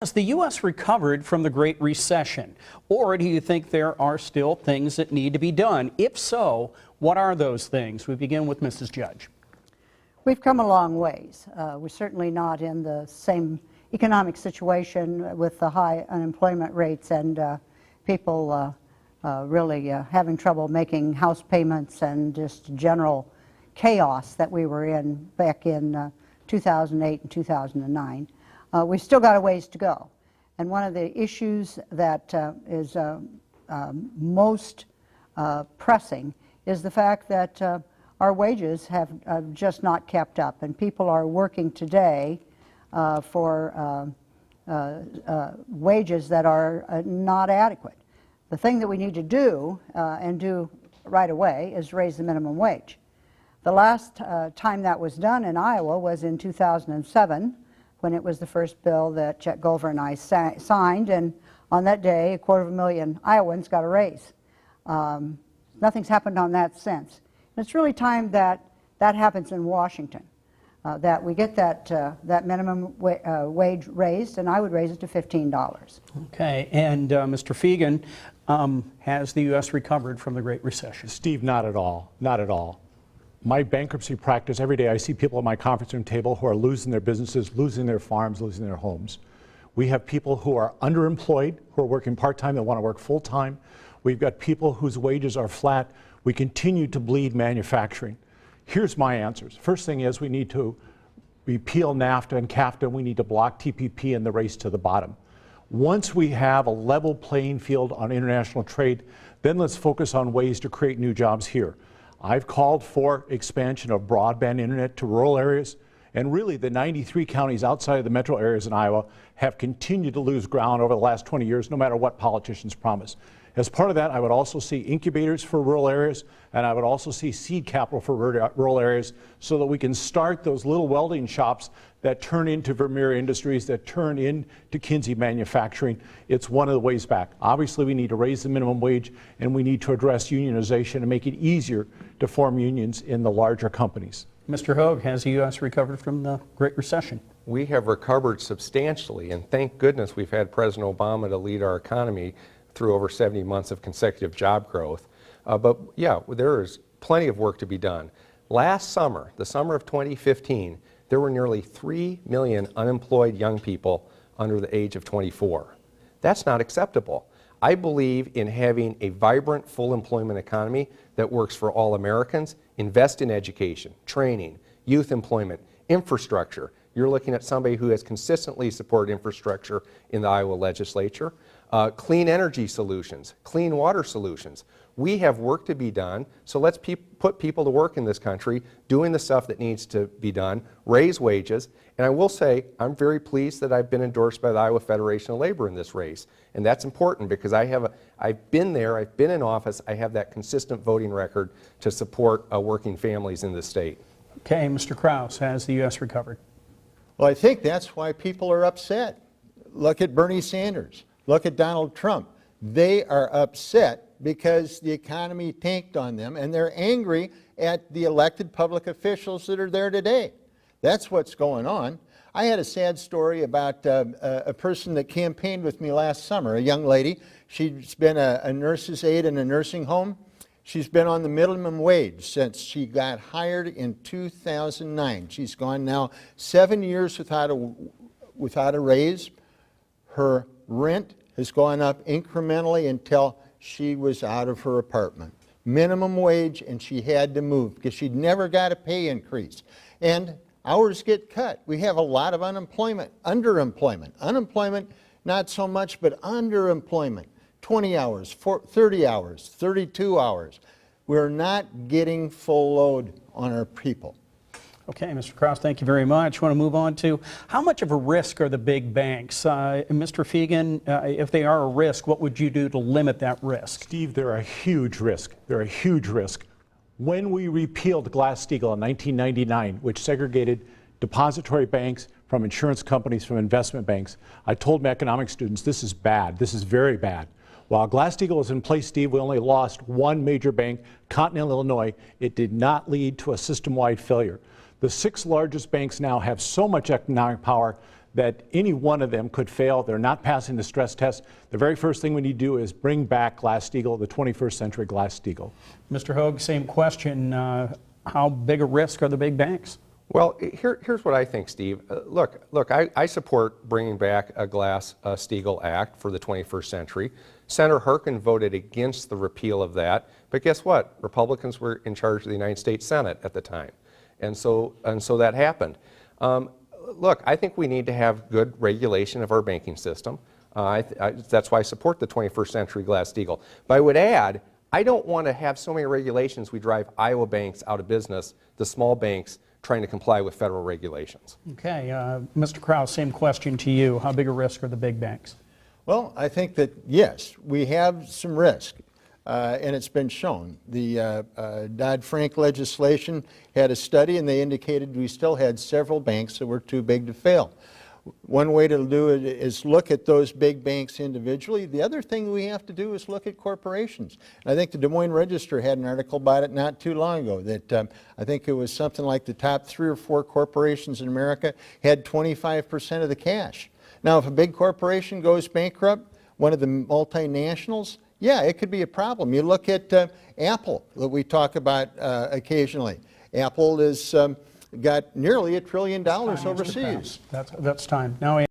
Has the U.S. recovered from the Great Recession, or do you think there are still things that need to be done? If so, what are those things? We begin with Mrs. Judge. We've come a long ways. We're certainly not in the same economic situation with the high unemployment rates and people really having trouble making house payments and just general chaos that we were in back in 2008 and 2009. We've still got a ways to go. And one of the issues that is most pressing is the fact that our wages have just not kept up, and people are working today for wages that are not adequate. The thing that we need to do, and do right away, is raise the minimum wage. The last time that was done in Iowa was in 2007, when it was the first bill that Chet Gover and I signed, and on that day, 250,000 Iowans got a raise. Nothing's happened on that since. And it's really time that that happens in Washington, that we get that minimum wage raised, and I would raise it to $15. Okay, and Mr. Fegan, has the U.S. recovered from the Great Recession? Steve, not at all, not at all. My bankruptcy practice, every day I see people at my conference room table who are losing their businesses, losing their farms, losing their homes. We have people who are underemployed, who are working part-time, that want to work full-time. We've got people whose wages are flat. We continue to bleed manufacturing. Here's my answers. First thing is we need to repeal NAFTA and CAFTA. We need to block TPP and the race to the bottom. Once we have a level playing field on international trade, then let's focus on ways to create new jobs here. I've called for expansion of broadband internet to rural areas, and really the 93 counties outside of the metro areas in Iowa have continued to lose ground over the last 20 years, no matter what politicians promise. As part of that, I would also see incubators for rural areas, and I would also see seed capital for rural areas so that we can start those little welding shops that turn into Vermeer Industries, that turn into Kinsey Manufacturing. It's one of the ways back. Obviously, we need to raise the minimum wage, and we need to address unionization and make it easier to form unions in the larger companies. Mr. Hogue, has the U.S. recovered from the Great Recession? We have recovered substantially, and thank goodness we've had President Obama to lead our economy through over 70 months of consecutive job growth. But yeah, there is plenty of work to be done. Last summer, the summer of 2015, there were nearly 3 million unemployed young people under the age of 24. That's not acceptable. I believe in having a vibrant, full employment economy that works for all Americans. Invest in education, training, youth employment, infrastructure. You're looking at somebody who has consistently supported infrastructure in the Iowa legislature. Clean energy solutions, clean water solutions. We have work to be done, so let's put people to work in this country doing the stuff that needs to be done, raise wages. And I will say, I'm very pleased that I've been endorsed by the Iowa Federation of Labor in this race. And that's important because I've been there, I've been in office, I have that consistent voting record to support working families in this state. Okay, Mr. Kraus, has the U.S. recovered? Well, I think that's why people are upset. Look at Bernie Sanders. Look at Donald Trump. They are upset because the economy tanked on them, and they're angry at the elected public officials that are there today. That's what's going on. I had a sad story about a person that campaigned with me last summer, a young lady. She's been a nurse's aide in a nursing home. She's been on the minimum wage since she got hired in 2009. She's gone now 7 years without a raise. Her rent has gone up incrementally until she was out of her apartment. Minimum wage, and she had to move because she'd never got a pay increase. And hours get cut. We have a lot of unemployment, underemployment. Unemployment, not so much, but underemployment. 20 hours, 30 hours, 32 hours. We're not getting full load on our people. Okay, Mr. Kraus, thank you very much. I want to move on to how much of a risk are the big banks? Mr. Fegan, if they are a risk, what would you do to limit that risk? Steve, they're a huge risk. They're a huge risk. When we repealed Glass-Steagall in 1999, which segregated depository banks from insurance companies from investment banks, I told my economics students, this is bad. This is very bad. While Glass-Steagall was in place, Steve, we only lost one major bank, Continental Illinois. It did not lead to a system-wide failure. The 6 largest banks now have so much economic power that any one of them could fail. They're not passing the stress test. The very first thing we need to do is bring back Glass-Steagall, the 21st century Glass-Steagall. Mr. Hogue, same question. How big a risk are the big banks? Well, here's what I think, Steve. Look, I support bringing back a Glass-Steagall Act for the 21st century. Senator Harkin voted against the repeal of that, but guess what? Republicans were in charge of the United States Senate at the time, and so that happened. Look, I think we need to have good regulation of our banking system. That's why I support the 21st century Glass-Steagall. But I would add, I don't want to have so many regulations we drive Iowa banks out of business, the small banks trying to comply with federal regulations. Okay, Mr. Kraus, same question to you. How big a risk are the big banks? Well, I think that, yes, we have some risk, and it's been shown. The Dodd-Frank legislation had a study, and they indicated we still had several banks that were too big to fail. One way to do it is look at those big banks individually. The other thing we have to do is look at corporations. And I think the Des Moines Register had an article about it not too long ago that I think it was something like the top 3 or 4 corporations in America had 25% of the cash. Now, if a big corporation goes bankrupt, one of the multinationals, yeah, it could be a problem. You look at Apple that we talk about occasionally. Apple has got nearly $1 trillion overseas. That's time. Now